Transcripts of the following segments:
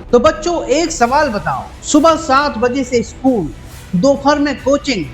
तो बच्चों एक सवाल बताओ, सुबह 7 बजे से स्कूल, दोपहर में कोचिंग,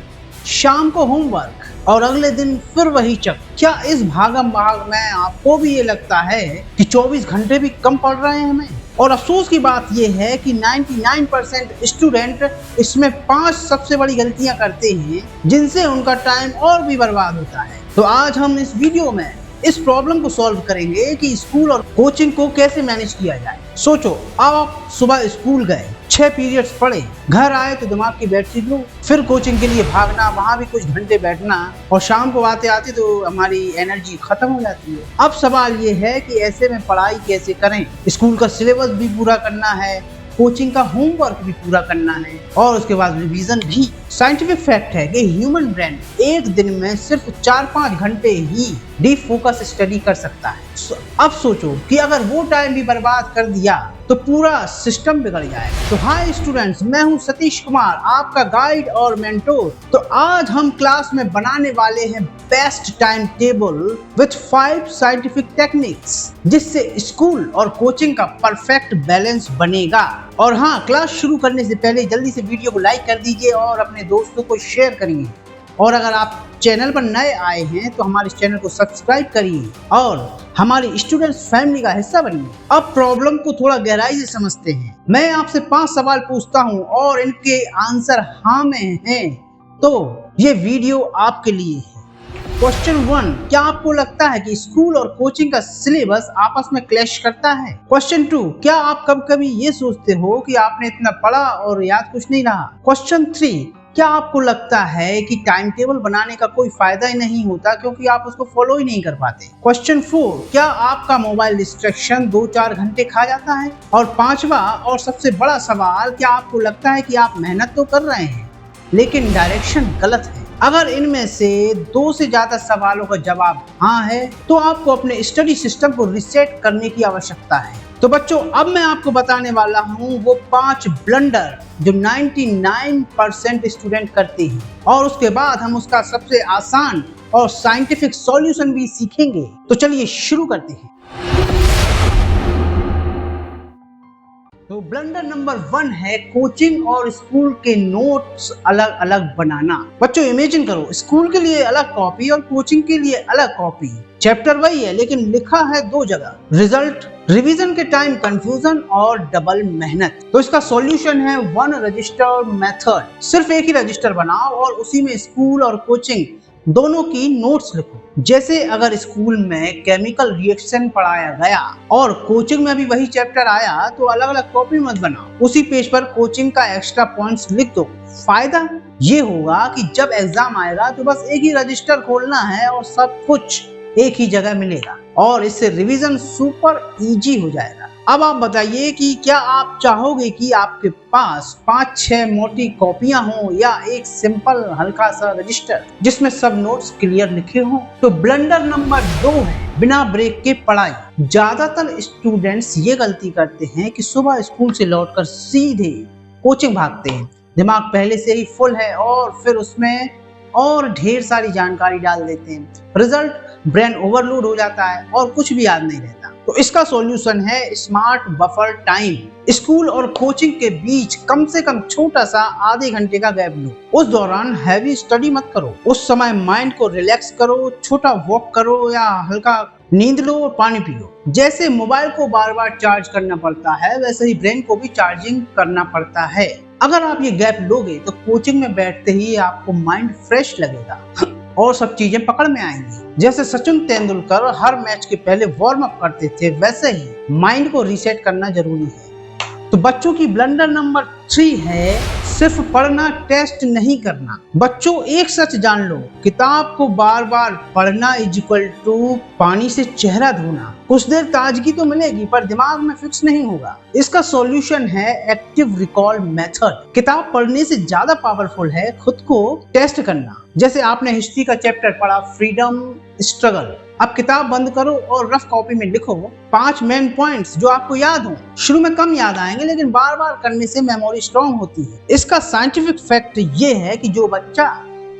शाम को होमवर्क और अगले दिन फिर वही चक। क्या इस भागम भाग में आपको भी ये लगता है कि 24 घंटे भी कम पड़ रहे हैं हमें? और अफसोस की बात यह है कि 99% स्टूडेंट इसमें 5 सबसे बड़ी गलतियां करते हैं जिनसे उनका टाइम और भी बर्बाद होता है। तो आज हम इस वीडियो में इस प्रॉब्लम को सॉल्व करेंगे कि स्कूल और कोचिंग को कैसे मैनेज किया जाए। सोचो, अब आप सुबह स्कूल गए, 6 पीरियड्स पढ़े, घर आए तो दिमाग की बैटरी लो, फिर कोचिंग के लिए भागना, वहां भी कुछ घंटे बैठना और शाम को आते आते तो हमारी एनर्जी खत्म हो जाती है। अब सवाल ये है कि ऐसे में पढ़ाई कैसे करें? स्कूल का सिलेबस भी पूरा करना है, कोचिंग का होमवर्क भी पूरा करना है और उसके बाद रिवीजन भी। साइंटिफिक फैक्ट है कि ह्यूमन ब्रेन एक दिन में सिर्फ 4-5 घंटे ही डीप फोकस स्टडी कर सकता है। अब सोचो कि अगर वो टाइम भी बर्बाद कर दिया तो पूरा सिस्टम बिगड़ जाएगा। तो हाय स्टूडेंट्स, मैं हूं सतीश कुमार, आपका गाइड और मेंटोर। तो आज हम क्लास में बनाने वाले हैं best time table with 5 scientific techniques, जिससे स्कूल और कोचिंग का परफेक्ट बैलेंस बनेगा। और हाँ, क्लास शुरू करने से पहले जल्दी से वीडियो को लाइक कर दीजिए और अपने दोस्तों को शेयर करिए। और अगर आप चैनल पर नए आए हैं तो हमारे चैनल को सब्सक्राइब करिए और हमारी स्टूडेंट्स फैमिली का हिस्सा बनिए। अब प्रॉब्लम को थोड़ा गहराई से समझते हैं। मैं आपसे 5 सवाल पूछता हूं और इनके आंसर हाँ में हैं तो ये वीडियो आपके लिए है। क्वेश्चन 1, क्या आपको लगता है कि स्कूल और कोचिंग का सिलेबस आपस में क्लैश करता है? क्वेश्चन 2, क्या आप कभी ये सोचते हो कि आपने इतना पढ़ा और याद कुछ नहीं रहा? क्वेश्चन 3, क्या आपको लगता है कि टाइम टेबल बनाने का कोई फायदा ही नहीं होता क्योंकि आप उसको फॉलो ही नहीं कर पाते? क्वेश्चन 4, क्या आपका मोबाइल डिस्ट्रैक्शन 2-4 घंटे खा जाता है? और 5वां और सबसे बड़ा सवाल, क्या आपको लगता है कि आप मेहनत तो कर रहे हैं लेकिन डायरेक्शन गलत है? अगर इनमें से 2 से ज्यादा सवालों का जवाब हाँ है तो आपको अपने स्टडी सिस्टम को रीसेट करने की आवश्यकता है। तो बच्चों, अब मैं आपको बताने वाला हूँ वो 5 ब्लंडर जो 99% स्टूडेंट करते हैं और उसके बाद हम उसका सबसे आसान और साइंटिफिक सॉल्यूशन भी सीखेंगे। तो चलिए शुरू करते हैं। तो ब्लंडर नंबर 1 है कोचिंग और स्कूल के नोट्स अलग अलग बनाना। बच्चों इमेजिन करो, स्कूल के लिए अलग कॉपी और कोचिंग के लिए अलग कॉपी। चैप्टर वही है लेकिन लिखा है 2 जगह। रिजल्ट, रिवीजन के टाइम कंफ्यूजन और डबल मेहनत। तो इसका सॉल्यूशन है 1 रजिस्टर मेथड। सिर्फ एक ही रजिस्टर बनाओ और उसी में स्कूल और कोचिंग दोनों की नोट्स लिखो। जैसे अगर स्कूल में केमिकल रिएक्शन पढ़ाया गया और कोचिंग में भी वही चैप्टर आया तो अलग अलग कॉपी मत बनाओ, उसी पेज पर कोचिंग का एक्स्ट्रा पॉइंट्स लिख दो। फायदा ये होगा कि जब एग्जाम आएगा तो बस एक ही रजिस्टर खोलना है और सब कुछ एक ही जगह मिलेगा और इससे रिवीजन सुपर इजी हो जाएगा। अब आप बताइए कि क्या आप चाहोगे कि आपके पास 5-6 मोटी कॉपियां हों या एक सिंपल हल्का सा रजिस्टर जिसमें सब नोट्स क्लियर लिखे हों? तो ब्लंडर नंबर 2 है बिना ब्रेक के पढ़ाई। ज्यादातर स्टूडेंट्स ये गलती करते हैं कि सुबह स्कूल से लौटकर सीधे कोचिंग भागते हैं। दिमाग पहले से ही फुल है और फिर उसमें और ढेर सारी जानकारी डाल देते हैं। रिजल्ट, ब्रेन ओवरलोड हो जाता है और कुछ भी याद नहीं रहता। तो इसका सॉल्यूशन है स्मार्ट बफर टाइम। स्कूल और कोचिंग के बीच कम से कम छोटा सा आधे घंटे का गैप लो। उस दौरान हैवी स्टडी मत करो, उस समय माइंड को रिलैक्स करो, छोटा वॉक करो या हल्का नींद लो और पानी पियो। जैसे मोबाइल को बार बार चार्ज करना पड़ता है वैसे ही ब्रेन को भी चार्जिंग करना पड़ता है। अगर आप ये गैप लोगे तो कोचिंग में बैठते ही आपको माइंड फ्रेश लगेगा और सब चीजें पकड़ में आएंगी। जैसे सचिन तेंदुलकर हर मैच के पहले वार्म अप करते थे वैसे ही माइंड को रीसेट करना जरूरी है। तो बच्चों की ब्लंडर नंबर 3 है सिर्फ पढ़ना, टेस्ट नहीं करना। बच्चों एक सच जान लो, किताब को बार बार पढ़ना इज इक्वल टू पानी से चेहरा धोना। कुछ देर ताजगी तो मिलेगी पर दिमाग में फिक्स नहीं होगा। इसका सॉल्यूशन है एक्टिव रिकॉल मेथड। किताब पढ़ने से ज्यादा पावरफुल है खुद को टेस्ट करना। जैसे आपने हिस्ट्री का चैप्टर पढ़ा, फ्रीडम स्ट्रगल। अब किताब बंद करो और रफ कॉपी में लिखो 5 मेन पॉइंट्स जो आपको याद हो। शुरू में कम याद आएंगे लेकिन बार बार करने से मेमोरी स्ट्रांग होती है। इसका साइंटिफिक फैक्ट ये है कि जो बच्चा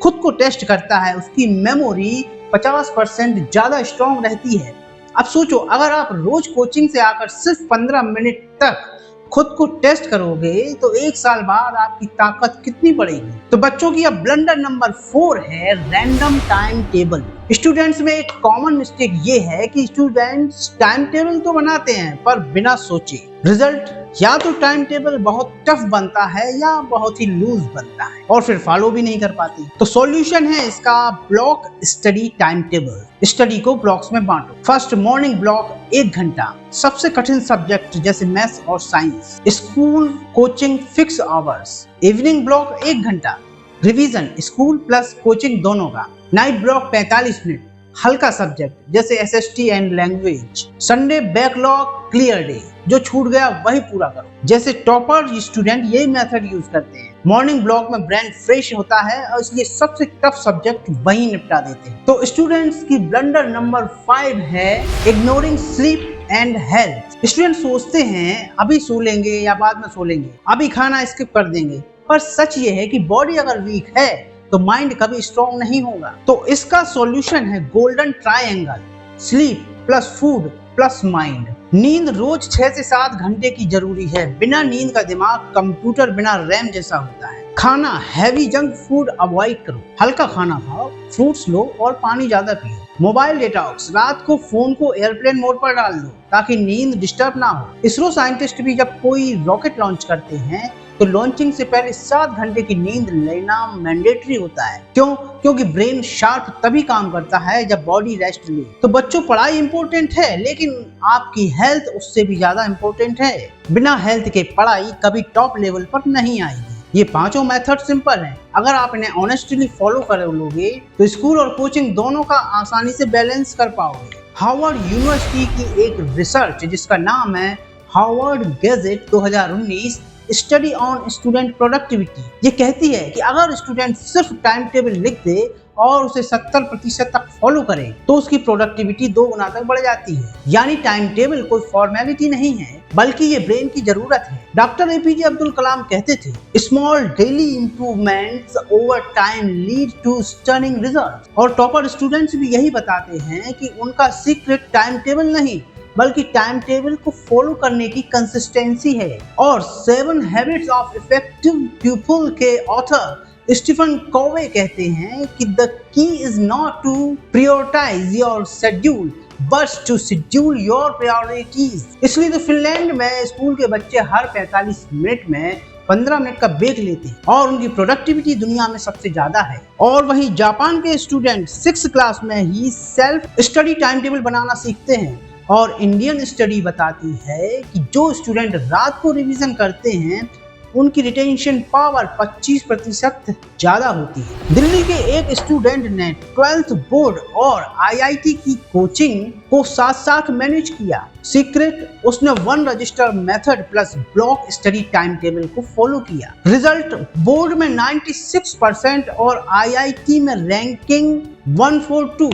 खुद को टेस्ट करता है उसकी मेमोरी 50% ज्यादा स्ट्रांग रहती है। अब सोचो, अगर आप रोज कोचिंग से आकर सिर्फ 15 मिनट तक खुद को टेस्ट करोगे तो 1 साल बाद आपकी ताकत कितनी बढ़ेगी। तो बच्चों की अब ब्लंडर नंबर 4 है रैंडम टाइम टेबल। स्टूडेंट्स में एक कॉमन मिस्टेक ये है कि स्टूडेंट्स टाइम टेबल तो बनाते हैं पर बिना सोचे। रिजल्ट या तो टाइम टेबल बहुत टफ बनता है या बहुत ही लूज बनता है और फिर फॉलो भी नहीं कर पाती। तो सॉल्यूशन है इसका block study time table. Study को ब्लॉक्स में बांटो। फर्स्ट मॉर्निंग ब्लॉक 1 घंटा, सबसे कठिन सब्जेक्ट जैसे मैथ्स और science. School coaching fix hours. Evening block 1 घंटा, रिवीजन स्कूल प्लस कोचिंग दोनों का। नाइट ब्लॉक 45 मिनट, हल्का सब्जेक्ट जैसे SST and language. Sunday backlog clear day, जो छूट गया वही पूरा करो। जैसे टॉपर स्टूडेंट यही मेथड यूज करते हैं। मॉर्निंग ब्लॉक में ब्रेन फ्रेश होता है और इसलिए सबसे टफ सब्जेक्ट वही निपटा देते हैं। तो स्टूडेंट्स की ब्लंडर नंबर 5 है ignoring sleep and health. Student सोचते हैं अभी सो लेंगे या बाद में सो लेंगे, अभी खाना स्किप कर देंगे, पर सच ये है कि बॉडी अगर वीक है तो माइंड कभी स्ट्रॉन्ग नहीं होगा। तो इसका सॉल्यूशन है golden triangle, sleep plus food plus mind. नींद रोज 6 से 7 घंटे की जरूरी है। बिना नींद का दिमाग कंप्यूटर बिना रैम जैसा होता है। खाना हैवी जंक फूड अवॉइड करो, हल्का खाना खाओ, फ्रूट्स लो और पानी ज्यादा पियो। मोबाइल डिटॉक्स, रात को फोन को एयरप्लेन मोड पर डाल दो ताकि नींद डिस्टर्ब ना हो। इसरो साइंटिस्ट भी जब कोई रॉकेट लॉन्च करते हैं तो लॉन्चिंग से पहले 7 घंटे की नींद लेना मैंडेटरी होता है। क्यों? क्योंकि ब्रेन शार्प तभी काम करता है जब बॉडी रेस्ट ले। तो बच्चों पढ़ाई इंपॉर्टेंट है लेकिन आपकी हेल्थ उससे भी ज्यादा इंपॉर्टेंट है। बिना हेल्थ के पढ़ाई कभी टॉप लेवल पर नहीं आएगी। ये पांचों मेथड सिंपल हैं। अगर आप इन्हें ऑनेस्टली फॉलो कर लोगे तो स्कूल और कोचिंग दोनों का आसानी से बैलेंस कर पाओगे। हार्वर्ड यूनिवर्सिटी की एक रिसर्च जिसका नाम है Harvard gadget 2019 study on student productivity, ये कहती है कि अगर स्टूडेंट सिर्फ टाइम टेबल लिख दे और उसे 70% तक फॉलो करे तो उसकी प्रोडक्टिविटी 2 गुना तक बढ़ जाती है। यानी टाइम टेबल कोई फॉर्मेलिटी नहीं है बल्कि ये ब्रेन की जरूरत है। डॉक्टर एपीजे अब्दुल कलाम कहते थे, small daily improvements over time lead to stunning result. और टॉपर स्टूडेंट्स भी यही बताते हैं कि उनका सीक्रेट टाइम टेबल नहीं बल्कि टाइम टेबल को फॉलो करने की कंसिस्टेंसी है। और 7 हैबिट्स ऑफ इफेक्टिव पीपल के ऑथर स्टीफन कोवे कहते हैं कि the key is not to prioritise your schedule but to schedule your priorities. इसलिए तो फिनलैंड में स्कूल के बच्चे हर 45 मिनट में 15 मिनट का ब्रेक लेते हैं और उनकी प्रोडक्टिविटी दुनिया में सबसे ज्यादा है। और वहीं जापान के स्टूडेंट 6th क्लास में ही सेल्फ स्टडी टाइम टेबल बनाना सीखते हैं। और इंडियन स्टडी बताती है कि जो स्टूडेंट रात को रिवीजन करते हैं उनकी रिटेंशन पावर 25% ज्यादा होती है। दिल्ली के एक स्टूडेंट ने 12th बोर्ड और आईआईटी की कोचिंग को साथ साथ मैनेज किया। सीक्रेट, उसने 1 register method plus block study time table को फॉलो किया। रिजल्ट, बोर्ड में 96% और आईआईटी में रैंकिंग 142।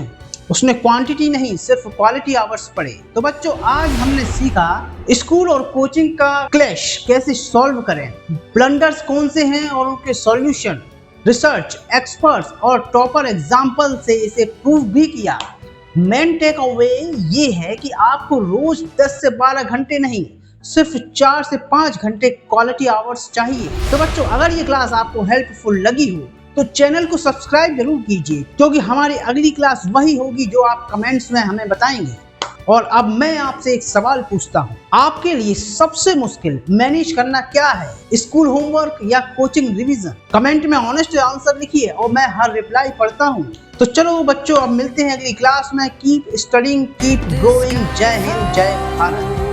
उसने क्वांटिटी नहीं सिर्फ क्वालिटी आवर्स पढ़े। तो बच्चों आज हमने सीखा स्कूल और कोचिंग का क्लैश कैसे सॉल्व करें, ब्लंडर्स कौन से हैं और उनके सॉल्यूशन, रिसर्च, एक्सपर्ट्स और टॉपर एग्जाम्पल से इसे प्रूव भी किया। मेन टेक अवे ये है कि आपको रोज 10 से 12 घंटे नहीं सिर्फ 4 से 5 घंटे क्वालिटी आवर्स चाहिए। तो बच्चों अगर ये क्लास आपको हेल्पफुल लगी हो तो चैनल को सब्सक्राइब जरूर कीजिए क्योंकि हमारी अगली क्लास वही होगी जो आप कमेंट्स में हमें बताएंगे। और अब मैं आपसे एक सवाल पूछता हूँ, आपके लिए सबसे मुश्किल मैनेज करना क्या है, स्कूल होमवर्क या कोचिंग रिवीजन? कमेंट में ऑनेस्ट आंसर लिखिए और मैं हर रिप्लाई पढ़ता हूँ। तो चलो बच्चों अब मिलते हैं अगली क्लास में। Keep studying, keep growing. जय हिंद, जय भारत।